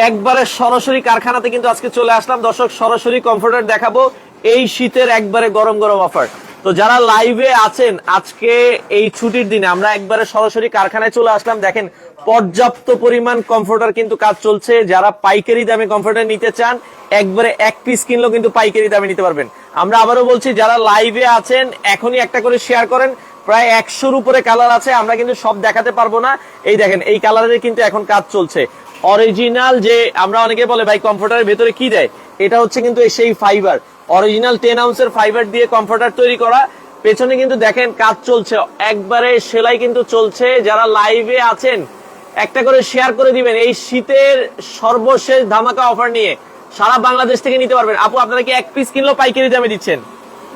একবারে সরাসরি কারখানাতে কিন্তু আজকে চলে আসলাম দর্শক, সরাসরি কমফোর্টার দেখাবো এই শীতের একবারে গরম গরম অফার। তো যারা লাইভে আছেন আজকে এই ছুটির দিনে আমরা একবারে সরাসরি কারখানায় চলে আসলাম। দেখেন পর্যাপ্ত পরিমাণ কমফোর্টার কিন্তু কাজ চলছে। যারা পাইকারি দামে কমফোর্টার নিতে চান একবারে এক পিস কিনলেও কিন্তু পাইকারি দামে নিতে পারবেন। আমরা আবারও বলছি যারা লাইভে আছেন এখনই একটা করে শেয়ার করেন। প্রায় 100-র উপরে কালার আছে, আমরা কিন্তু সব দেখাতে পারবো না। এই দেখেন এই কালারের কিন্তু এখন কাজ চলছে। অরিজিনাল যে আমরা অনেকে বলে ভাই কমফোর্টারের ভেতরে কি দেয়, এটা হচ্ছে কিন্তু সেই ফাইবার, অরিজিনাল 10 আউন্সের ফাইবার দিয়ে কমফোর্টার তৈরি করা। পেছনে কিন্তু দেখেন কাজ চলছে, একবারে সেলাই কিন্তু চলছে। যারা লাইভে আছেন একটা করে শেয়ার করে দিবেন এই শীতের সর্বশেষ ধামাকা অফার নিয়ে সারা বাংলাদেশ থেকে নিতে পারবেন। আপু আপনারা কি এক পিস কিনলেও পাইকারি দামে দিচ্ছেন?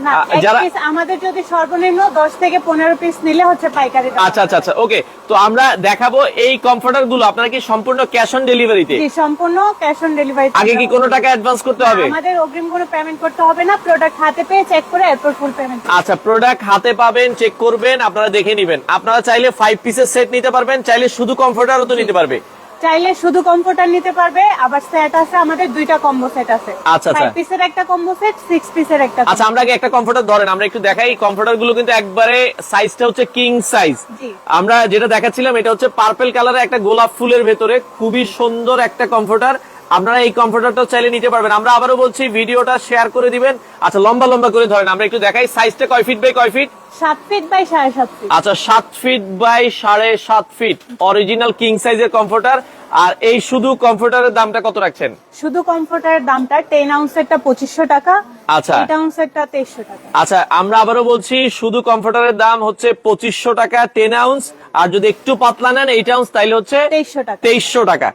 না, এক পিস আমাদের যদি সর্বনিম্ন 10 থেকে 15 পিস নিলে হচ্ছে পাইকারি দাম। আচ্ছা আচ্ছা আচ্ছা, ওকে। তো আমরা দেখাবো এই কমফোর্টার গুলো আপনারা কি সম্পূর্ণ ক্যাশ অন ডেলিভারিতে? জি, সম্পূর্ণ ক্যাশ অন ডেলিভারি। আগে কি কোনো টাকা অ্যাডভান্স করতে হবে? আমাদের অগ্রিম কোনো পেমেন্ট করতে হবে না, প্রোডাক্ট হাতে পেয়ে চেক করে এরপর ফুল পেমেন্ট। আচ্ছা, প্রোডাক্ট হাতে পাবেন, চেক করবেন, আপনারা দেখে নেবেন। আপনারা চাইলে 5 পিসের সেট নিতে পারবেন, চাইলে শুধু কমফোর্টারও তো নিতে পারবে। চাইলে শুধু কমফোর্টার নিতে পারবে, আবার সেট আছে আমাদের দুইটা কম্বো সেট আছে। আচ্ছা আচ্ছা, 5 পিসের একটা কম্বো সেট, 6 পিসের একটা। আচ্ছা, আমরা আগে একটা কমফোর্টার ধরেন, আমরা একটু দেখাই। কমফোর্টার গুলো কিন্তু একবারে সাইজটা হচ্ছে কিং সাইজ। আমরা যেটা দেখাচ্ছিলাম এটা হচ্ছে পার্পল কালারের একটা গোলাপ ফুলের ভেতরে খুবই সুন্দর একটা কমফোর্টার। আপনারা এই কমফোর্টারটাও চাইলে নিতে পারবেন। আমরা আবারও বলছি ভিডিওটা শেয়ার করে দিবেন। আচ্ছা, লম্বা লম্বা করে ধরেন, আমরা একটু দেখাই। সাইজটা কয় ফিট বাই কয় ফিট? 7 feet by 7.5 feet. আচ্ছা, 7 feet by 7.5 feet original king সাইজের কমফোর্টার। আর এই শুধু কমফোর্টারের দামটা কত রাখছেন? শুধু কমফোর্টারের দামটা 10 আউন্সেরটা 2500 টাকা। আচ্ছা, 8 আউন্সেরটা 2300 টাকা। আচ্ছা, আমরা আবারও বলছি শুধু কমফোর্টারের দাম হচ্ছে 2500 টাকা 10 আউন্স। আর যদি একটু পাতলা নেন 8 আউন্স তাইলে হচ্ছে 2300 টাকা। 2300 টাকা।